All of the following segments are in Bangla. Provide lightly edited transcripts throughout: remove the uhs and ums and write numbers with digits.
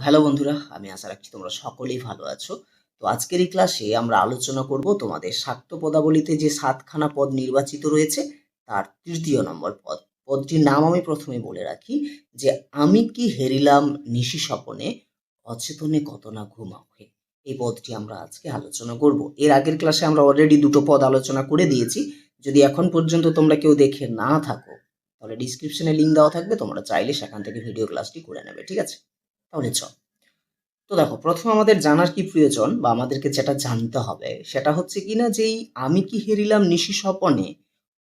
হ্যালো বন্ধুরা, আমি আশা রাখছি তোমরা সকলেই ভালো আছো। তো আজকের এই ক্লাসে আমরা আলোচনা করব তোমাদের শাক্ত পদাবলীতে যে ৭ খানা পদ নির্বাচিত রয়েছে তার তৃতীয় নম্বর পদ। পদটির নাম আমি প্রথমে বলে রাখি যে আমি কি হেরিলাম নিশি স্বপনে, অচেতনে কত না ঘুমাও হে। এই পদটি আমরা আজকে আলোচনা করব। এর আগের ক্লাসে আমরা অলরেডি দুটো পদ আলোচনা করে দিয়েছি। যদি এখন পর্যন্ত তোমরা কেউ দেখে না থাকো তাহলে ডিসক্রিপশনে লিঙ্ক দেওয়া থাকবে, তোমরা চাইলে সেখান থেকে ভিডিও ক্লাসটি করে নেবে, ঠিক আছে? তাহলে চল। তো দেখো, প্রথম আমাদের জানার কি প্রয়োজন বা আমাদেরকে যেটা জানতে হবে সেটা হচ্ছে কিনা যে এই আমি কি হেরিলাম নিশি স্বপনে,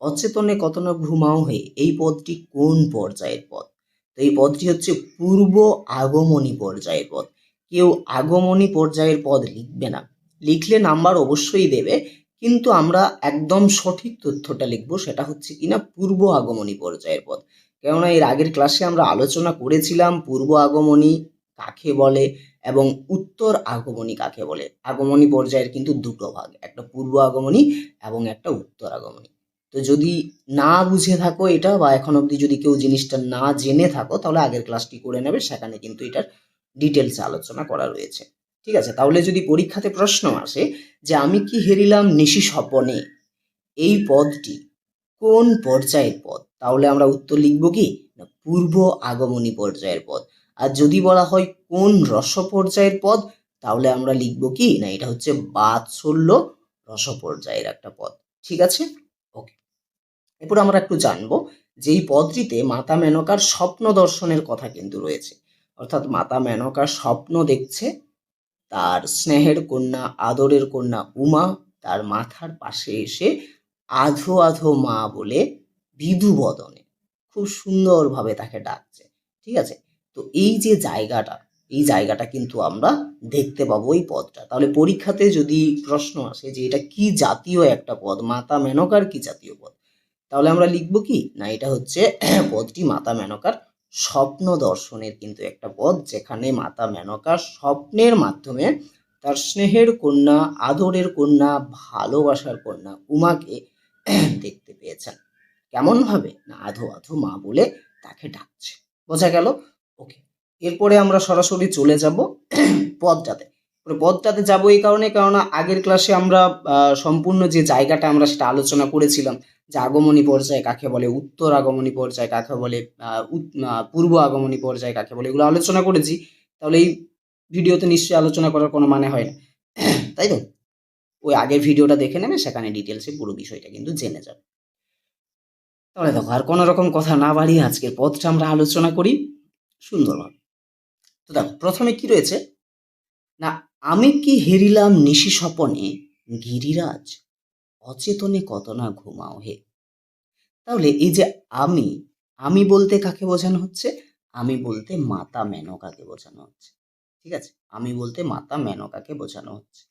অচেতনে কত না ঘুমাও হয়ে, এই পদটি কোন পর্যায়ের পদ? তো এই পদটি হচ্ছে পূর্ব আগমনী পর্যায়ের পদ। কেউ আগমনী পর্যায়ের পদ লিখবে না, লিখলে নাম্বার অবশ্যই দেবে, কিন্তু আমরা একদম সঠিক তথ্যটা লিখবো, সেটা হচ্ছে কিনা পূর্ব আগমনী পর্যায়ের পদ। কেননা এর আগের ক্লাসে আমরা আলোচনা করেছিলাম পূর্ব আগমনী কাকে বলে এবং উত্তর আগমনী কাকে বলে। আগমনী পর্যায়ের কিন্তু দুটো ভাগ, একটা পূর্ব আগমনী এবং একটা উত্তর আগমনী। তো যদি না বুঝে থাকো এটা, বা এখন অবধি যদি কেউ জিনিসটা না জেনে থাকো, তাহলে আগের ক্লাসটি করে নেবে, সেখানে কিন্তু এটার ডিটেলসে আলোচনা করা রয়েছে, ঠিক আছে? তাহলে যদি পরীক্ষাতে প্রশ্ন আসে যে আমি কি হেরিলাম নিশি স্বপনে, এই পদটি কোন পর্যায়ের পদ, তাহলে আমরা উত্তর লিখব কি না পূর্ব আগমনী পর্যায়ের পদ। আর যদি বলা হয় কোন রস পর্যায়ের পদ, তাহলে আমরা লিখব কি না এটা হচ্ছে বাৎসল্য রস পর্যায়ের একটা পদ, ঠিক আছে? ওকে, এরপর আমরা একটু জানবো যে এই পদটিতে মাতা মেনকার স্বপ্ন দর্শনের কথা কিন্তু রয়েছে। অর্থাৎ মাতা মেনকার স্বপ্ন দেখছে তার স্নেহের কন্যা, আদরের কন্যা উমা তার মাথার পাশে এসে আধো আধো মা বলে বিধু বদনে খুব সুন্দরভাবে তাকে ডাকছে, ঠিক আছে? তো এই যে জায়গাটা, এই জায়গাটা কিন্তু আমরা দেখতে পাবো এই পদটা। তাহলে পরীক্ষাতে যদি প্রশ্ন আসে যে এটা কি জাতীয় একটা পদ, মাতা মেনকার কি জাতীয় পদ, তাহলে আমরা লিখব কি না এটা হচ্ছে পদটি মাতা মেনকার স্বপ্ন দর্শনের কিন্তু একটা পদ, যেখানে মাতা মেনকা স্বপ্নের মাধ্যমে তার স্নেহের কন্যা, আদরের কন্যা, ভালোবাসার কন্যা উমাকে দেখতে পেয়েছেন। কেমন ভাবে না আধো আধো মা বলে তাকে ডাকছে, বোঝা গেল? ওকে, এরপরে আমরা সরাসরি চলে যাব পদটাতে। পদটাতে যাব এই কারণে, কেননা আগের ক্লাসে আমরা সম্পূর্ণ যে জায়গাটা আমরা সেটা আলোচনা করেছিলাম যে আগমনী পর্যায়ে কাকে বলে, উত্তর আগমনী পর্যায়ে কাকে বলে, পূর্ব আগমনী পর্যায়ে কাকে বলে, এগুলো আলোচনা করেছি। তাহলে এই ভিডিওতে নিশ্চয়ই আলোচনা করার কোনো মানে হয় না, তাই তো? ওই আগের ভিডিওটা দেখে নেবে, সেখানে ডিটেলসে পুরো বিষয়টা কিন্তু জেনে যাবে। তাহলে দেখো, আর কোনো রকম কথা না বাড়িয়ে আজকের পদটা আমরা আলোচনা করি সুন্দরভাবে। তো দেখো, প্রথমে কি রয়েছে না আমি কি হেরিলাম নিশি স্বপনে, গিরিরাজ অচেতনে কত না ঘুমাও হে। তাহলে এই যে আমি, আমি বলতে কাকে বোঝানো হচ্ছে? আমি বলতে মাতা মেনকাকে বোঝানো হচ্ছে, ঠিক আছে? আমি বলতে মাতা মেনকাকে বোঝানো হচ্ছে,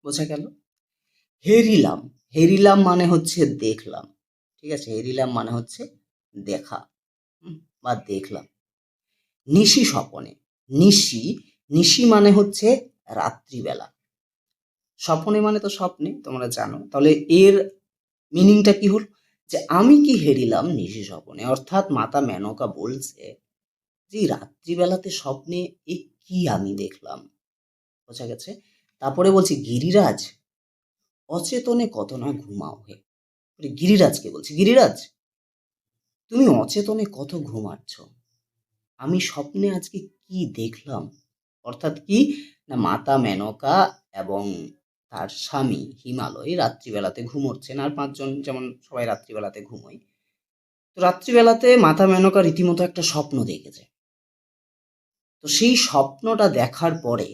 বোঝা গেল? হেরিলাম, হেরিলাম মানে হচ্ছে দেখলাম, ঠিক আছে? হেরিলাম মানে হচ্ছে দেখা, বা দেখলাম। নিশি স্বপনে, নিশি, নিশি মানে হচ্ছে রাত্রিবেলা, স্বপনে মানে তো স্বপ্নে, তোমরা জানো। তাহলে এর মিনিংটা কি হল যে আমি কি হেরিলাম নিশি স্বপনে, অর্থাৎ মাতা মেনকা বলছে যে রাত্রিবেলাতে স্বপ্নে এ কি আমি দেখলাম, বোঝা গেছে? তারপরে বলছি গিরিরাজ অচেতনে কত না ঘুমাও হে। গিরিরাজকে বলছি, গিরিরাজ তুমি অচেতনে কত ঘুমাচ্ছ, আমি স্বপ্নে আজকে কি দেখলাম। অর্থাৎ কি না মাতা মেনকা এবং তার স্বামী হিমালয় রাত্রিবেলাতে ঘুমোচ্ছেন, আর 5 জন যেমন সবাই রাত্রিবেলাতে ঘুমোয়। তো রাত্রিবেলাতে মাতা মেনকা রীতিমতো একটা স্বপ্ন দেখেছে। তো সেই স্বপ্নটা দেখার পরে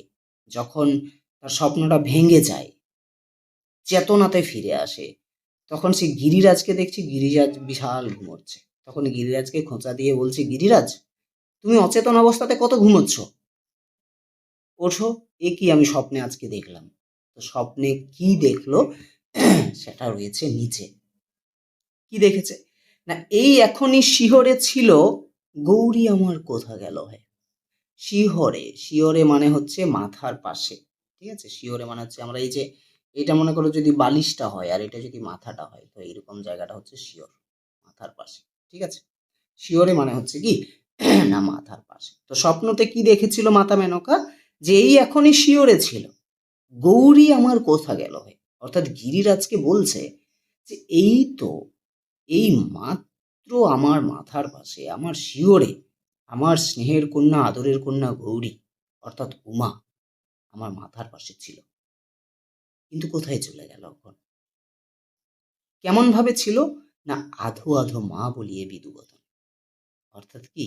যখন তার স্বপ্নটা ভেঙে যায়, চেতনাতে ফিরে আসে, তখন সে গিরিরাজকে দেখছে, গিরিরাজ বিশাল ঘুমোচ্ছে। তখন গিরিরাজকে খোঁচা দিয়ে বলছে, গিরিরাজ তুমি অচেতন অবস্থাতে কত ঘুমোচ্ছ, ওঠো, এ কি আমি স্বপ্নে আজকে দেখলাম। তো স্বপ্নে কি দেখলো সেটা রয়েছে নিচে। কি দেখেছে না এই এখনই শিহরে ছিল, গৌরী আমার কোথা গেল হে। শিহরে, শিহরে মানে হচ্ছে মাথার পাশে, ঠিক আছে? শিহরে মানে হচ্ছে আমরা এই যে এটা মনে করো যদি বালিশটা হয় আর এটা যদি মাথাটা হয়, তো এইরকম জায়গাটা হচ্ছে শিহর, মাথার পাশে, ঠিক আছে? শিহরে মানে হচ্ছে কি না মাথার পাশে। তো স্বপ্নতে কি দেখেছিল মাতা মেনকা? যে এই এখনই শিওরে ছিল, গৌরী আমার কোথা গেল হে। অর্থাৎ গিরিরাজকে বলছে যে এই তো, এই মাত্র আমার মাথার পাশে, আমার শিওরে আমার স্নেহের কন্যা, আদরের কন্যা গৌরী অর্থাৎ উমা আমার মাথার পাশে ছিল, কিন্তু কোথায় চলে গেল এখন? কেমন ভাবে ছিল? না আধো আধো মা বলিয়ে বিদুবদন। অর্থাৎ কি?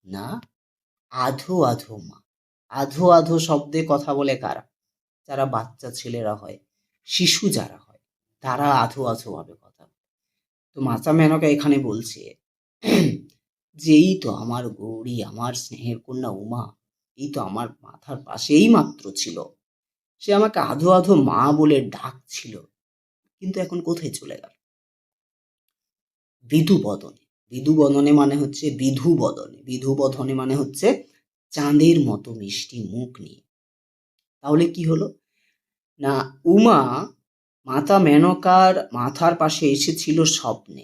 না আধো আধো মা। আধো আধো শব্দে কথা বলে কারা? যারা বাচ্চা ছেলেরা হয়, শিশু যারা হয়, তারা আধো আধো ভাবে কথা বলে। তো মাতা মেনকা এখানে বলছে যে এই তো আমার গৌরী, আমার স্নেহের কন্যা উমা, এই তো আমার মাথার পাশেই মাত্র ছিল, সে আমাকে আধো আধো মা বলে ডাকছিল, কিন্তু এখন কোথায় চলে গেল? বিধু বদনে। বিধু বদনে মানে হচ্ছে বিধু বদনে, বিধু বদনে মানে হচ্ছে চাঁদের মতো মিষ্টি মুখ নিয়ে। তাহলে কি হলো? না উমা মাতা মেনকার মাথার পাশে এসেছিল স্বপ্নে,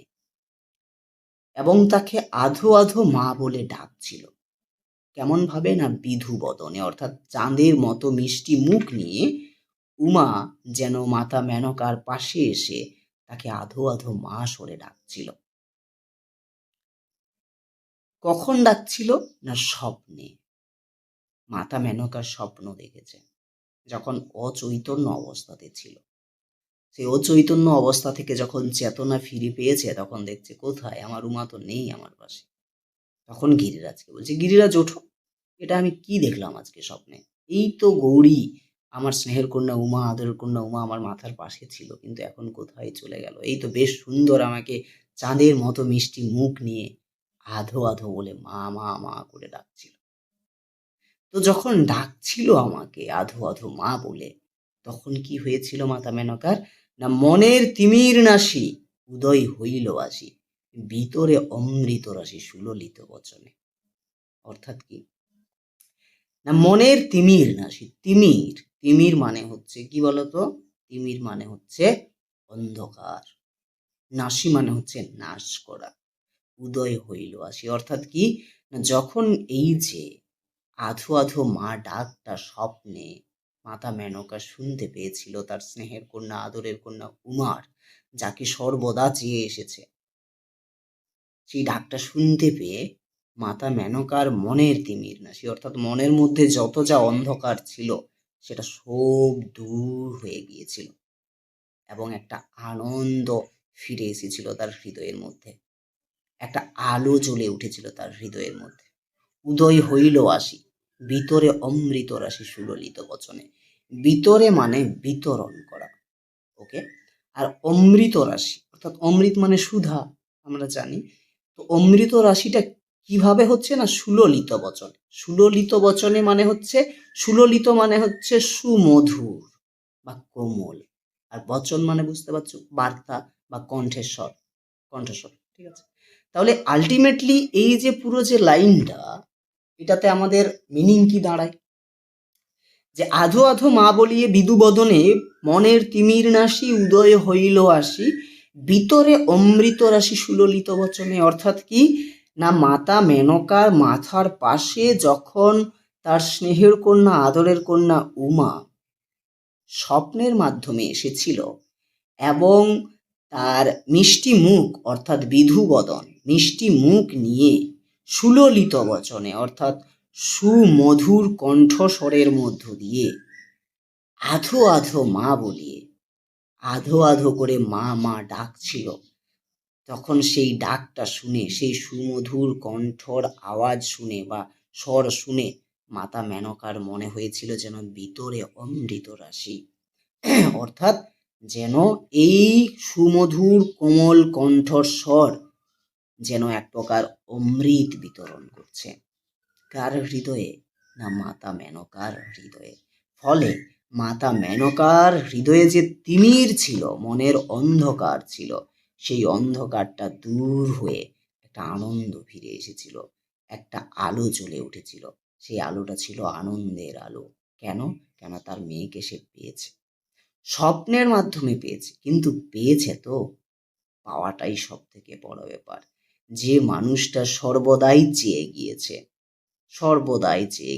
এবং তাকে আধো আধো মা বলে ডাকছিল। কেমন ভাবে? না বিধু বদনে, অর্থাৎ চাঁদের মতো মিষ্টি মুখ নিয়ে উমা যেন মাতা মেনকার পাশে এসে তাকে আধো আধো মা স্বরে ডাকছিল। কখন ডাকছিল? না স্বপ্নে। মাতা মেনকার স্বপ্ন দেখেছে যখন অচৈতন্য অবস্থাতে ছিল। সেই অচৈতন্য অবস্থা থেকে যখন চেতনা ফিরে পেয়েছে, তখন দেখছে কোথায় আমার উমা তো নেই আমার পাশে। তখন গিরিরাজকে বলছে, গিরিরাজ ওঠো, এটা আমি কি দেখলাম আজকে স্বপ্নে? এই তো গৌরী, আমার স্নেহের কন্যা উমা, আদরের কন্যা উমা আমার মাথার পাশে ছিল, কিন্তু এখন কোথায় চলে গেল? এই তো বেশ সুন্দর আমাকে চাঁদের মতো মিষ্টি মুখ নিয়ে আধো আধো বলে মা মা মা করে ডাকছিল। তো যখন ডাকছিল আমাকে আধো আধো মা বলে, তখন কি হয়েছিল মাতা মেনকার? না মনের তিমির নাশি উদয় হইল আসি, ভিতরে অমৃত রাশি সুললিত বচনে। অর্থাৎ কি? না মনের তিমির নাশি। তিমির, তিমির মানে হচ্ছে কি বলতো? তিমির মানে হচ্ছে অন্ধকার, নাশি মানে হচ্ছে নাশ করা, উদয় হইল আসি। অর্থাৎ কি? না যখন এই যে আধো আধো মা ডাকটা স্বপ্নে মাতা মেনকা শুনতে পেয়েছিল তার স্নেহের কন্যা, আদরের কন্যা উমার, যাকে সর্বদা চেয়ে এসেছে, সেই ডাকটা শুনতে পেয়ে মাতা মেনকার মনের তিমির নাশি, অর্থাৎ মনের মধ্যে যত যা অন্ধকার ছিল সেটা সব দূর হয়ে গিয়েছিল, এবং একটা আনন্দ ফিরে এসেছিল তার হৃদয়ের মধ্যে, একটা আলো জ্বলে উঠেছিল তার হৃদয়ের মধ্যে। উদয় হইল আসি, ভিতরে অমৃত রাশি সুললিত বচনে। ভিতরে মানে বিতরণ করা, ওকে। আর অমৃত রাশি অর্থাৎ অমৃত মানে সুধা, আমরা জানি। তো অমৃত রাশিটা কিভাবে হচ্ছে? না সুললিত বচনে। সুললিত বচনে মানে হচ্ছে, সুললিত মানে হচ্ছে সুমধুর বা কোমল, আর বচন মানে বুঝতে পারছো, বার্তা বা কণ্ঠস্বর, কণ্ঠস্বর, ঠিক আছে। তাহলে আলটিমেটলি এই যে পুরো যে লাইনটা, এটাতে আমাদের মিনিং কি দাঁড়ায়? যে আধো আধো মা বলিয়ে বিদু বদনে মনের তিমির নাশি উদয় হইল আসি, ভিতরে অমৃত রাশি সুললিত বচনে। অর্থাৎ কি? না মাতা মেনকার মাথার পাশে যখন তার স্নেহের কন্যা, আদরের কন্যা উমা স্বপ্নের মাধ্যমে এসেছিল, এবং তার মিষ্টি মুখ অর্থাৎ বিধু বদন, মিষ্টি মুখ নিয়ে সুললিত বচনে অর্থাৎ সুমধুর কণ্ঠস্বরের মধ্য দিয়ে আধো আধো মা বলিয়ে আধো আধো করে মা মা ডাকছিল, তখন সেই ডাকটা শুনে, সেই সুমধুর কণ্ঠর আওয়াজ শুনে বা স্বর শুনে মাতা মেনকার মনে হয়েছিল যেন ভিতরে অমৃত রাশি, অর্থাৎ যেন এই সুমধুর কোমল কণ্ঠস্বর যেন এক প্রকার অমৃত বিতরণ করছে। কার হৃদয়ে? না মাতা মেনকার হৃদয়ে। ফলে মাতা মেনকার হৃদয়ে যে তিমির ছিল, মনের অন্ধকার ছিল, সেই অন্ধকারটা দূর হয়ে একটা আনন্দ ফিরে এসেছিল, একটা আলো জ্বলে উঠেছিল। সেই আলোটা ছিল আনন্দের আলো। কেন? কেন তার মেয়েকে সে পেয়েছে, স্বপ্নের মাধ্যমে পেয়েছে, কিন্তু পেয়েছে তো, পাওয়াটাই সব থেকে বড় ব্যাপার। যে মানুষটা সর্বদাই চেয়ে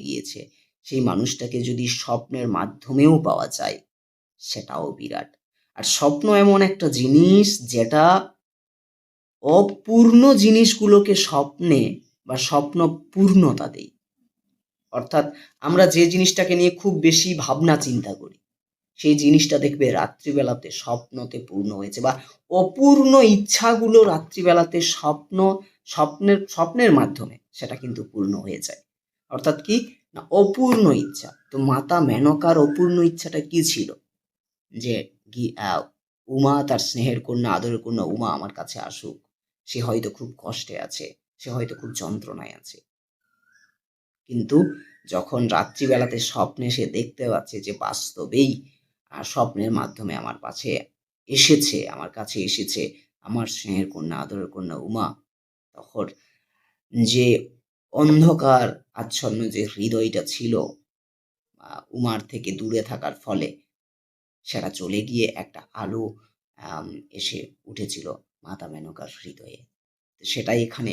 গিয়েছে সেই মানুষটাকে যদি স্বপ্নের মাধ্যমেও পাওয়া যায়, সেটাও বিরাট। আর স্বপ্ন এমন একটা জিনিস যেটা অপূর্ণ জিনিসগুলোকে স্বপ্নে বা স্বপ্ন পূর্ণতা দেয়। অর্থাৎ আমরা যে জিনিসটাকে নিয়ে খুব বেশি ভাবনা চিন্তা করি, সেই জিনিসটা দেখবে রাত্রিবেলাতে স্বপ্নতে পূর্ণ হয়েছে, বা অপূর্ণ ইচ্ছাগুলো রাত্রিবেলাতে স্বপ্নের মাধ্যমে সেটা কিন্তু পূর্ণ হয়ে যায়। অর্থাৎ কি না, অপূর্ণ ইচ্ছা। তো মাতা মেনকার অপূর্ণ ইচ্ছাটা কি ছিল? যে উমা, তার স্নেহের কন্যা, আদরের কন্যা উমা আমার কাছে আসুক। সে হয়তো খুব কষ্টে আছে, সে হয়তো খুব যন্ত্রণায় আছে। কিন্তু যখন রাত্রিবেলাতে স্বপ্নে সে দেখতে পাচ্ছে যে বাস্তবেই স্বপ্নের মাধ্যমে আমার কাছে এসেছে আমার স্নেহের কন্যা, আদরের কন্যা উমা, তখন যে অন্ধকার আচ্ছন্ন যে হৃদয়টা ছিল উমার থেকে দূরে থাকার ফলে, সেটা চলে গিয়ে একটা আলো এসে উঠেছিল মাতা মেনকার হৃদয়ে। সেটাই এখানে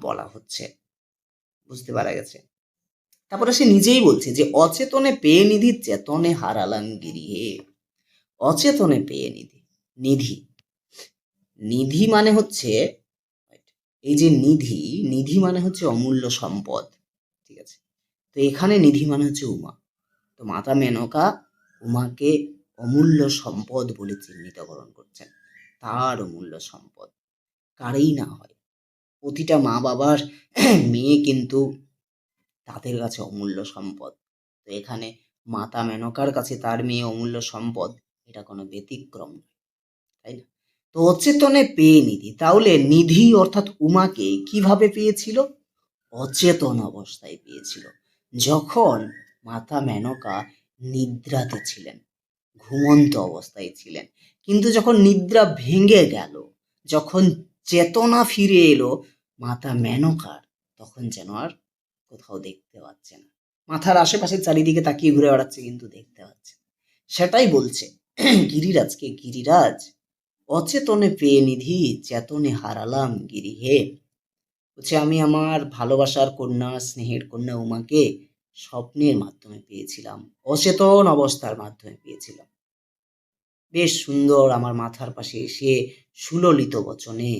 বলা হচ্ছে, বুঝতে পারা গেছে। তারপরে সে নিজেই বলছে যে অচেতনে পেয়ে নিধি, চেতনে হারালাম গিরিহে। অচেতনে পেয়ে নিধি নিধি মানে হচ্ছে, এই যে নিধি মানে হচ্ছে অমূল্য সম্পদ, ঠিক আছে। তো এখানে নিধি মানে হচ্ছে উমা। তো মাতা মেনকা উমাকে অমূল্য সম্পদ বলে চিহ্নিতকরণ করছেন। তার অমূল্য সম্পদ কারেই না হয়, প্রতিটা মা বাবার মেয়ে কিন্তু তাদের কাছে অমূল্য সম্পদ। তো এখানে মাতা মেনকার কাছে তার মেয়ে অমূল্য সম্পদ, এটা কোনো ব্যতিক্রম নয়, তাই না? তো অচেতনে পেয়ে নিধি, তাহলে নিধি অর্থাৎ উমাকে কিভাবে পেয়েছিল? অচেতন অবস্থায় পেয়েছিল, যখন মাতা মেনকা নিদ্রাতে ছিলেন, ঘুমন্ত অবস্থায় ছিলেন। কিন্তু যখন নিদ্রা ভেঙে গেল, যখন চেতনা ফিরে এলো মাতা মেনকার, তখন যেন আর কোথাও দেখতে পাচ্ছে না, মাথার আশেপাশে চারিদিকে তাকিয়ে ঘুরে বেড়াচ্ছে কিন্তু দেখতে পাচ্ছে। সেটাই বলছে গিরিরাজকে, গিরিরাজ অচেতনে পেয়ে নিধি, চেতনে হারালাম গিরিহে। বলছে আমি আমার ভালোবাসার কন্যা, স্নেহের কন্যা উমাকে স্বপ্নের মাধ্যমে পেয়েছিলাম, অচেতন অবস্থার মাধ্যমে পেয়েছিলাম। বেশ সুন্দর আমার মাথার পাশে এসে সুললিত বচনে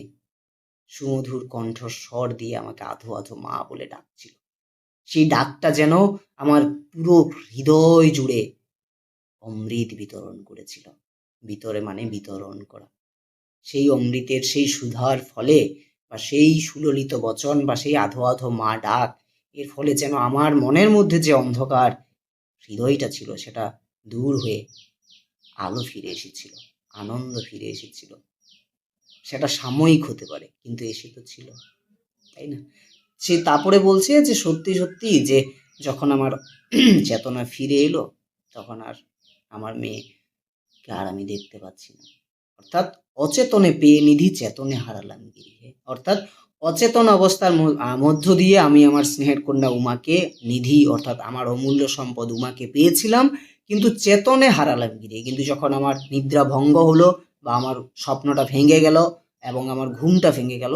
সুমধুর কণ্ঠস্বর দিয়ে আমাকে আধো আধো মা বলে ডাকছিল। সেই ডাকটা যেন আমার পুরো হৃদয় জুড়ে অমৃত বিতরণ করেছিল। ভিতরে মানে বিতরণ করা। সেই অমৃতের সেই সুধার ফলে, বা সেই সুললিত বচন, বা সেই আধো আধো মা ডাক, এর ফলে যেন আমার মনের মধ্যে যে অন্ধকার হৃদয়টা ছিল সেটা দূর হয়ে আলো ফিরে এসেছিল, আনন্দ ফিরে এসেছিল। সেটা সাময়িক হতে পারে, কিন্তু এসে তো ছিল, তাই না? সে তারপরে বলছে যে সত্যি সত্যি যে যখন আমার চেতনা ফিরে এলো, তখন আর আমার মেয়েকে আর আমি দেখতে পাচ্ছি না। অর্থাৎ অচেতনে পেয়ে নিধি, চেতনে হারালাম গিরিহে। অর্থাৎ অচেতন অবস্থার মধ্য দিয়ে আমি আমার স্নেহের কন্যা উমাকে, নিধি অর্থাৎ আমার অমূল্য সম্পদ উমাকে পেয়েছিলাম, কিন্তু চেতনে হারালাম গিরিহে। কিন্তু যখন আমার নিদ্রা ভঙ্গ হলো, বা আমার স্বপ্নটা ভেঙে গেল এবং আমার ঘুমটা ভেঙে গেল,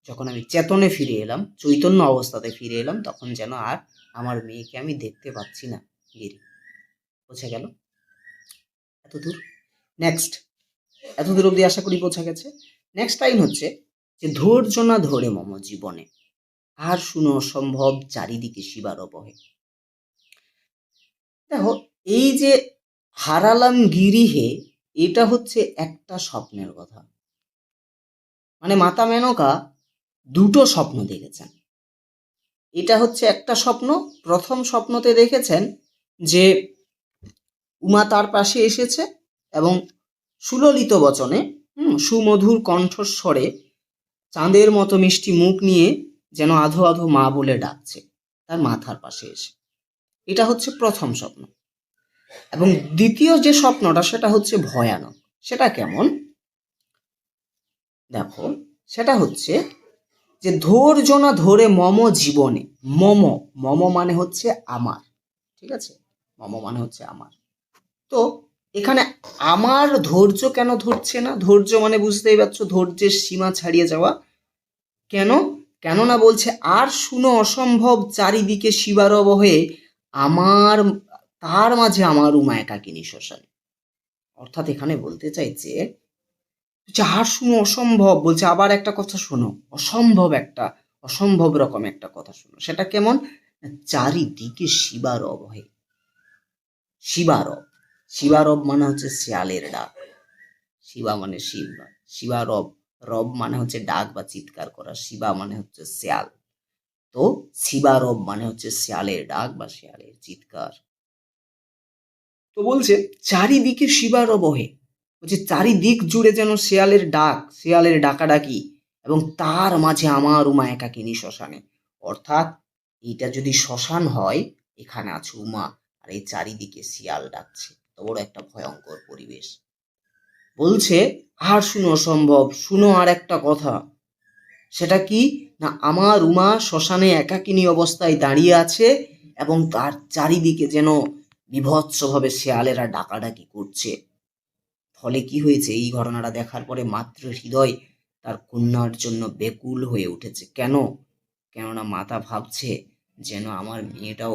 যখন আমি চেতনে ফিরে এলাম, চৈতন্য অবস্থাতে ফিরে এলাম, তখন যেন আর আমার মেয়েকে আমি দেখতে পাচ্ছি না গিরি। বোঝা গেল এতদূর? নেক্সট, এতদূর অব্দি আশা করি বোঝা গেছে। নেক্সট লাইন হচ্ছে যে ধৈর্য না ধরে মম জীবনে, আর শুনো অসম্ভব চারিদিকে শিবার অবহে। দেখো, এই যে হারালাম গিরিহে, এটা হচ্ছে একটা স্বপ্নের কথা। মানে মাতা মেনকা দুটো স্বপ্ন দেখেছেন। এটা হচ্ছে একটা স্বপ্ন। প্রথম স্বপ্নতে দেখেছেন যে উমা তার পাশে এসেছে এবং সুললিত বচনে, সুমধুর কণ্ঠস্বরে, চাঁদের মতো মিষ্টি মুখ নিয়ে যেন আধো আধো মা বলে ডাকছে তার মাথার পাশে এসে। এটা হচ্ছে প্রথম স্বপ্ন। এবং দ্বিতীয় যে স্বপ্নটা, সেটা হচ্ছে ভয়ানক। সেটা কেমন? দেখো, সেটা হচ্ছে যে ধৈর্য না ধরে মম জীবনে, মম মম মানে হচ্ছে আমার, ঠিক আছে? মম মানে হচ্ছে আমার। তো এখানে আমার ধৈর্য কেন ধরছে না? ধৈর্য মানে বুঝতেই পারছো, ধৈর্যের সীমা ছাড়িয়ে যাওয়া। কেন? কেননা বলছে আর শুনো অসম্ভব চারিদিকে শিবারব হয়ে আমার তার মাঝে আমার উমা একাকিনী শ্মশানে। অর্থাৎ এখানে বলতে চাইছে যে আর শুনো অসম্ভব, বলছে আবার একটা কথা শোনো, অসম্ভব রকম একটা কথা শোনো। সেটা কেমন? চারিদিকে শিবারব হয়ে। শিবারব, শিবারব মানে হচ্ছে শেয়ালের ডাক। শিবা মানে শিব নয়, শিবারব, রব মানে হচ্ছে ডাক বা চিৎকার করা, শিবা মানে হচ্ছে শেয়াল। তো শিবারব মানে হচ্ছে শেয়ালের ডাক বা শেয়ালের চিৎকার। তো বলছে চারিদিকে শিবারব হয়ে, বলছে চারিদিক জুড়ে যেন শেয়ালের ডাক, শেয়ালের ডাকাডাকি, এবং তার মাঝে আমার উমা একাকিনী শ্মশানে। অর্থাৎ এইটা যদি শ্মশান হয়, এখানে আছে উমা, আর এই চারিদিকে শিয়াল ডাকছে। তো বড় একটা ভয়ঙ্কর পরিবেশ। বলছে আর শুনো অসম্ভব, শুনো আর একটা কথা। সেটা কি? না আমার উমা শ্মশানে একাকিনী অবস্থায় দাঁড়িয়ে আছে এবং তার চারিদিকে যেন বীভৎসভাবে শেয়ালেরা ডাকাডাকি করছে। ফলে কি হয়েছে? এই ঘটনাটা দেখার পরে মাতৃ হৃদয় তার কন্যার জন্য ব্যাকুল হয়ে উঠেছে। কেন? কেননা মাতা ভাবছে যেন আমার মেয়েটাও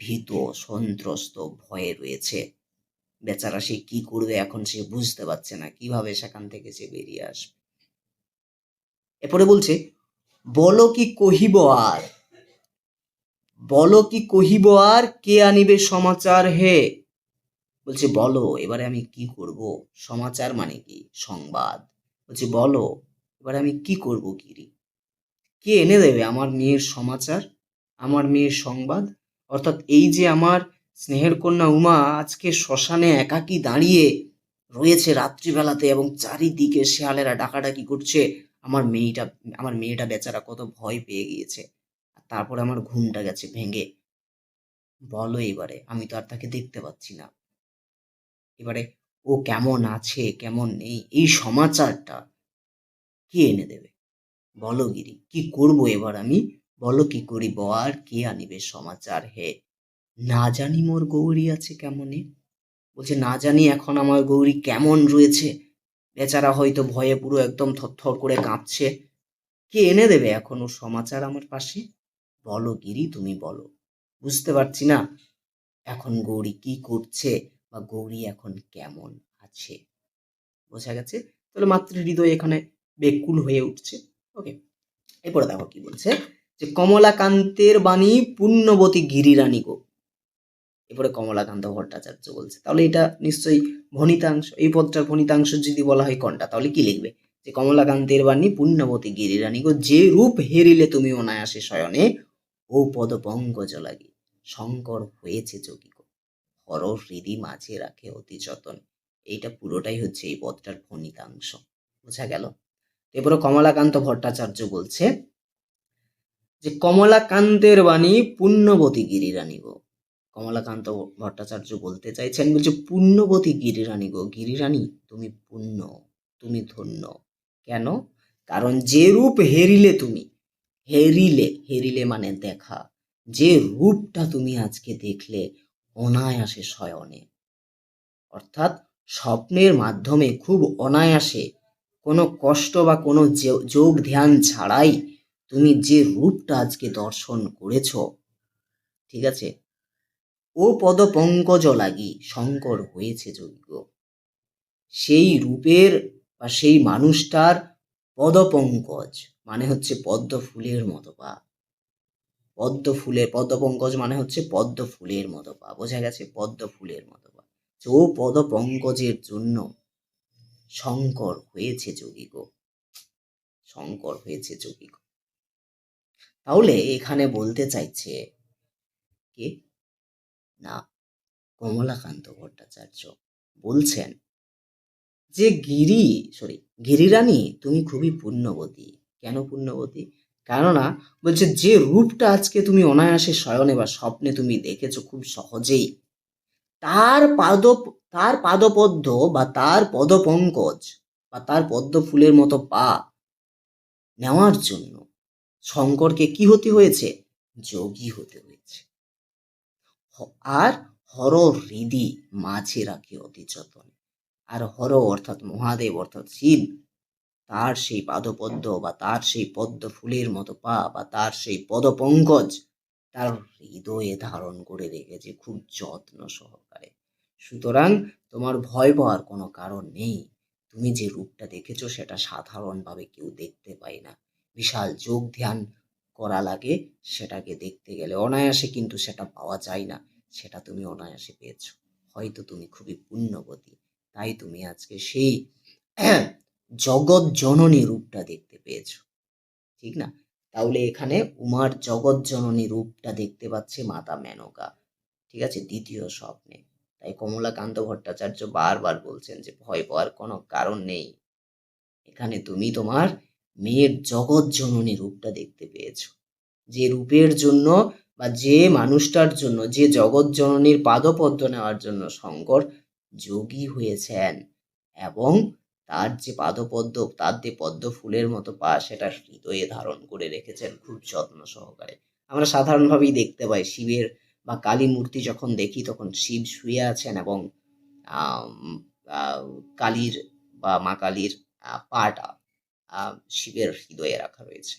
ভীত, সন্ত্রস্ত, ভয়ে রয়েছে। বেচারা সে কি করবে এখন সে বুঝতে পারছে না, কিভাবে সেখান থেকে সে বেরিয়ে আসবে। এরপরে বলছে বলো কি কহিব আর, বলো কি কহিব আর, কে আনিবে সমাচার হে। বলছে বলো এবারে আমি কি করব। সমাচার মানে কি? সংবাদ। বলছে বলো এবারে আমি কি করব গিরি, কে এনে দেবে আমার মেয়ের সমাচার, আমার মেয়ের সংবাদ? অর্থাৎ এই যে আমার স্নেহের কন্যা উমা আজকে শ্মশানে একাকী দাঁড়িয়ে রয়েছে রাত্রিবেলাতে এবং চারিদিকে শেয়ালেরা ডাকাডাকি করছে, আমার মেয়েটা বেচারা কত ভয় পেয়ে গিয়েছে, আর তারপরে আমার ঘুমটা গেছে ভেঙে। বলো এবারে, আমি তো আর তাকে দেখতে পাচ্ছি না, এবারে ও কেমন আছে কেমন নেই এই সমাচারটা কে এনে দেবে? বলো গিরি, কি করব এবার আমি? বলো কি করিব আর, কে আনিবে সমাচার হে। না জানি মোর গৌরী আছে কেমনে। বলছে না জানি এখন আমার গৌরী কেমন রয়েছে, বেচারা হয়তো ভয়ে পুরো একদম থরথর করে কাঁপছে। কে এনে দেবে এখন ওর সমাচার আমার পাশে? বলো গিরি তুমি বলো, বুঝতে পারছি না এখন গৌরী কি করছে বা গৌরী এখন কেমন আছে। বোঝা গেছে? তাহলে মাতৃ হৃদয় এখানে বেকুল হয়ে উঠছে। ওকে, এরপরে দেখো কি বলছে, যে কমলাকান্তের বাণী পুণ্যবতী গিরিরানী গো। এরপরে কমলাকান্ত ভট্টাচার্য বলছে, তাহলে এটা নিশ্চয়ই ভণিতাংশ। এই পদটার ভণিতাংশ যদি বলা হয় কোনটা, তাহলে কি লিখবে? যে কমলাকান্তের বাণী পুণ্যবতী গিরিরানী গো, যে রূপ হেরিলে তুমি অনায়াসে শয়নে, ও পদ পঙ্কজ লাগি শঙ্কর হয়েছে যোগী গো, হর হৃদি মাঝে রাখে অতি যতন। এইটা পুরোটাই হচ্ছে এই পদটার ভণিতাংশ। বোঝা গেল? এরপরে কমলাকান্ত ভট্টাচার্য বলছে যে কমলাকান্তের বাণী পুণ্যবতী গিরিরানী গো। কমলাকান্ত ভট্টাচার্য বলতে চাইছেন, বলছে পুণ্যবতী গিরিরানী গো, গিরিরানী তুমি পুণ্য, তুমি ধন্য। কেন? কারণ যে রূপ হেরিলে তুমি, হেরিলে, হেরিলে মানে দেখা, যে রূপটা তুমি আজকে দেখলে অনায়াসে শয়নে, অর্থাৎ স্বপ্নের মাধ্যমে খুব অনায়াসে, কোনো কষ্ট বা কোনো যোগ ধ্যান ছাড়াই তুমি যে রূপটা আজকে দর্শন করেছ, ঠিক আছে, ও পদ পঙ্কজ লাগি শঙ্কর হয়েছে যোগ্য। সেই রূপের বা সেই মানুষটার পদপঙ্কজ মানে হচ্ছে পদ্ম ফুলের মতো পা। পদ্ম ফুলের, পদ্মপঙ্কজ মানে হচ্ছে পদ্ম ফুলের মতো পা। বোঝা গেছে? পদ্ম ফুলের মতো পা। ও পদপঙ্কজের জন্য শঙ্কর হয়েছে যোগী গো, শঙ্কর হয়েছে যোগী গো। তাহলে এখানে বলতে চাইছে কে? না, কমলাকান্ত ভট্টাচার্য বলছেন যে গিরিরানী তুমি খুবই পুণ্যবতী। কেন পুণ্যবতী? কেননা বলছে যে রূপটা আজকে তুমি অনায়াসে শয়নে বা স্বপ্নে তুমি দেখেছো খুব সহজেই, তার পাদ তার পাদপদ্ম বা তার পদপঙ্কজ বা তার পদ্ম ফুলের মতো পা নেওয়ার জন্য শঙ্করকে কি হতে হয়েছে? যোগী হতে হয়েছে। আর হর হৃদি মাঝে রাখে অতি যতন। আর হর অর্থাৎ মহাদেব অর্থাৎ শিব, তার সেই পাদপদ্ম বা তার সেই পদ্ম ফুলের মতো পা বা তার সেই পদপঙ্কজ তার হৃদয়ে ধারণ করে রেখেছে খুব যত্ন সহকারে। সুতরাং তোমার ভয় পাওয়ার কোনো কারণ নেই। তুমি যে রূপটা দেখেছো সেটা সাধারণভাবে কেউ দেখতে পায় না, বিশাল যোগ ধ্যান করা লাগে সেটাকে দেখতে গেলে, অনায়াসে কিন্তু সেটা পাওয়া যায় না। সেটা তুমি অনায়াসে পেয়েছো, হয়তো তুমি খুবই পুণ্যবতী, তাই তুমি আজকে সেই জগৎ জননী রূপটা দেখতে পেয়েছো, ঠিক না? তাহলে এখানে উমার জগৎ জননী রূপটা দেখতে পাচ্ছে মাতা মেনকা, ঠিক আছে, দ্বিতীয় স্বপ্নে। তাই কমলাকান্ত ভট্টাচার্য বারবার বলছেন যে ভয় পাওয়ার কোনো কারণ নেই, এখানে তুমি তোমার মেয়ের জগৎ জননী রূপটা দেখতে পেয়েছো। যে রূপের জন্য বা যে মানুষটার জন্য, যে জগৎ জননীর পাদপদ্ম নেওয়ার জন্য শঙ্কর যোগী হয়েছেন, এবং তার যে পাদপদ্ম, তার যে পদ্ম ফুলের মতো পা, সেটা হৃদয়ে ধারণ করে রেখেছেন খুব যত্ন সহকারে। আমরা সাধারণভাবেই দেখতে পাই শিবের বা কালী মূর্তি যখন দেখি তখন শিব শুয়ে আছেন এবং আম, আহ, কালীর বা মা কালীর পাটা শিবের হৃদয়ে রাখা রয়েছে।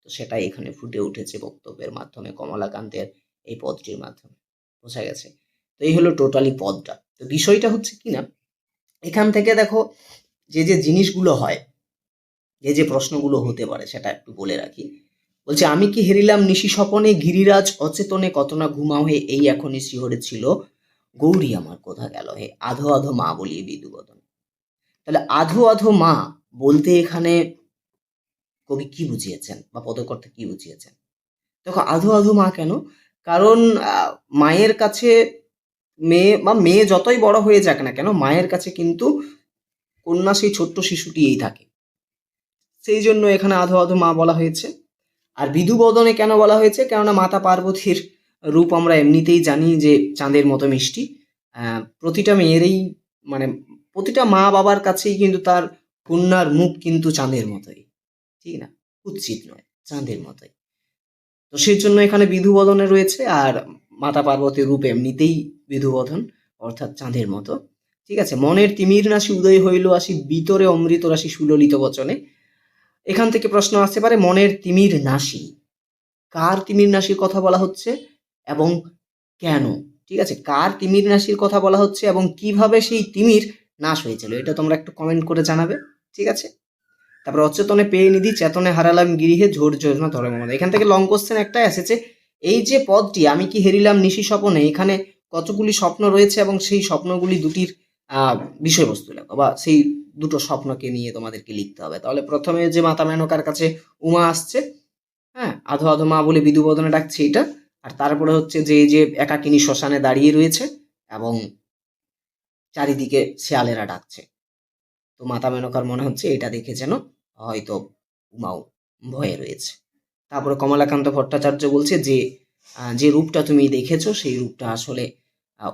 তো সেটাই এখানে ফুটে উঠেছে বক্তব্যের মাধ্যমে, কমলাকান্তের এই পদটির মাধ্যমে। বোঝা গেছে? তো এই হলো টোটালি পদটা। তো বিষয়টা হচ্ছে কি না, এখান থেকে দেখো যে যে জিনিসগুলো হয়, যে যে প্রশ্নগুলো হতে পারে সেটা একটু বলে রাখি। বলছে, আমি কি হেরিলাম নিশি স্বপনে, গিরিরাজ অচেতনে কত না ঘুমাও হে, এই এখনই শিহরে ছিল, গৌরী আমার কোথা গেল হে, আধো আধো মা বলিয়ে বিদুবদন। তাহলে আধো আধো মা বলতে এখানে কবি কি বুঝিয়েছেন বা পদকর্তা কি বুঝিয়েছেন? দেখো, আধো আধো মা কেন? কারণ মায়ের কাছে মেয়ে বা মেয়ে যতই বড় হয়ে যাক না কেন, মায়ের কাছে কিন্তু কন্যা সেই ছোট্ট শিশুটিই থাকে। সেই জন্য এখানে আধো আধো মা বলা হয়েছে। আর বিধুবদনে কেন বলা হয়েছে? কেননা মাতা পার্বতীর রূপ আমরা এমনিতেই জানি যে চাঁদের মতো মিষ্টি। প্রতিটা মেয়েরই, মানে প্রতিটা মা বাবার কাছেই কিন্তু তার কন্যার মুখ কিন্তু চাঁদের মতোই, ঠিক না? কুৎসিত নয়, চাঁদের মতোই। তো সেই জন্য এখানে বিধুবদনে রয়েছে। আর মাতা পার্বতীর রূপ এমনিতেই বিধুবদন, অর্থাৎ চাঁদের মতো, ঠিক আছে। মনের তিমির নাশি উদয় হইল আসি, ভিতরে অমৃত রাশি সুললিত বচনে। এখান থেকে প্রশ্ন আসতে পারে, মনের তিমির নাশি, কার তিমির নাশির কথা বলা হচ্ছে এবং কেন? ঠিক আছে, কার তিমির নাশির কথা বলা হচ্ছে এবং কিভাবে সেই তিমির নাশ হয়েছিল, এটা তোমরা একটু কমেন্ট করে জানাবে, ঠিক আছে। তারপর অচেতনে পেয়ে নিধি, চেতনে হারালাম গিরিহে, ঝোর যোজনা ধরে মমতা। এখান থেকে লং কোশ্চেন একটাই এসেছে, এই যে পদটি আমি কি হেরিলাম নিশি স্বপনে, এখানে কতগুলি স্বপ্ন রয়েছে এবং সেই স্বপ্নগুলি দুটির বিষয়বস্তু লেখো, বা সেই দুটো স্বপ্নকে নিয়ে তোমাদেরকে লিখতে হবে। তাহলে প্রথমে যে মাতা মেনকার কাছে উমা আসছে, হ্যাঁ, আধো আধো মা বলে বিধুবদনে ডাকছে এটা। আর তারপরে হচ্ছে যে এই যে একাকিনী শ্মশানে দাঁড়িয়ে রয়েছে এবং চারিদিকে শেয়ালেরা ডাকছে। তো মাতা মেনকার মনে হচ্ছে এটা দেখে যেন হয়তো উমাও ভয়ে রয়েছে। তারপরে কমলাকান্ত ভট্টাচার্য বলছে যে যে রূপটা তুমি দেখেছো সেই রূপটা আসলে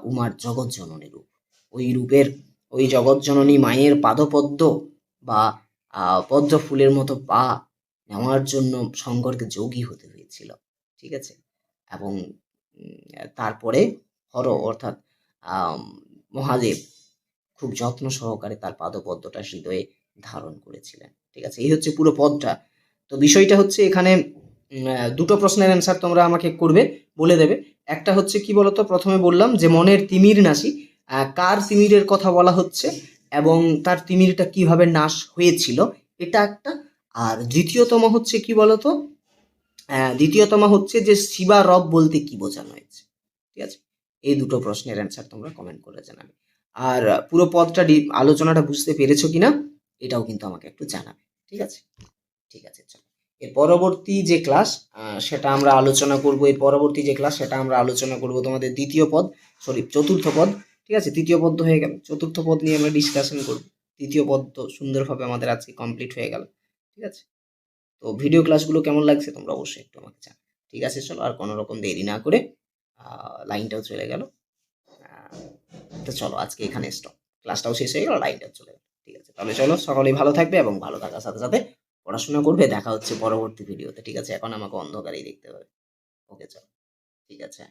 উমার জগৎজননী রূপ। ওই রূপের, ওই জগৎজননী মায়ের পাদপদ্ম বা পদ্ম ফুলের মতো পা নেওয়ার জন্য শঙ্করকে যোগী হতে হয়েছিল, ঠিক আছে। এবং তারপরে হর অর্থাৎ আম, মহাদেব খুব যত্ন সহকারে তার পাদপদ্মটা হৃদয়ে ধারণ করেছিলেন, ঠিক আছে। এই হচ্ছে পুরো পদটা। তো বিষয়টা হচ্ছে এখানে দুটো প্রশ্নের অ্যান্সার তোমরা আমাকে করবে, বলে দেবে। একটা হচ্ছে কি বলতো, প্রথমে বললাম যে মনের তিমির নাশি, কার তিমিরের কথা বলা হচ্ছে এবং তার তিমিরটা কিভাবে নাশ হয়েছিল, এটা একটা। আর দ্বিতীয়তম হচ্ছে কি বলতো, দ্বিতীয়তম হচ্ছে যে শিবা রব বলতে কি বোঝানো হয়েছে, ঠিক আছে। এই দুটো প্রশ্নের অ্যান্সার তোমরা কমেন্ট করে জানাবে। আর পুরো পদটা আলোচনাটা বুঝতে পেরেছো কিনা এটাও কিন্তু আমাকে একটু জানাবে, ঠিক আছে। ঠিক আছে, চলো এর পরবর্তী যে ক্লাস সেটা আমরা আলোচনা করব। এর পরবর্তী যে ক্লাস সেটা আমরা আলোচনা করব তোমাদের দ্বিতীয় পদ, সরি চতুর্থ পদ, ঠিক আছে। তৃতীয় পদ তো হয়ে গেল, চতুর্থ পদ নিয়ে আমরা ডিসকাশন করব। তৃতীয় পদ তো সুন্দরভাবে আমাদের আজকে কমপ্লিট হয়ে গেল, ঠিক আছে। তো ভিডিও ক্লাসগুলো কেমন লাগছে তোমরা অবশ্যই একটু আমাকে জানাবে, ঠিক আছে। চলো আর কোনো রকম দেরি না করে, লাইনটাও চলে গেল, তো চলো আজকে এখানে স্টপ, ক্লাসটাও শেষ হয়ে গেল, লাইনটাও চলে গেল, ঠিক আছে। তাহলে চলো, সকলেই ভালো থাকবে এবং ভালো থাকার সাথে সাথে পড়াশোনা করবে। দেখা হচ্ছে পরবর্তী ভিডিওতে, ঠিক আছে। এখন আমাকে অন্ধকারেই দেখতে হবে। ওকে, চলো, ঠিক আছে।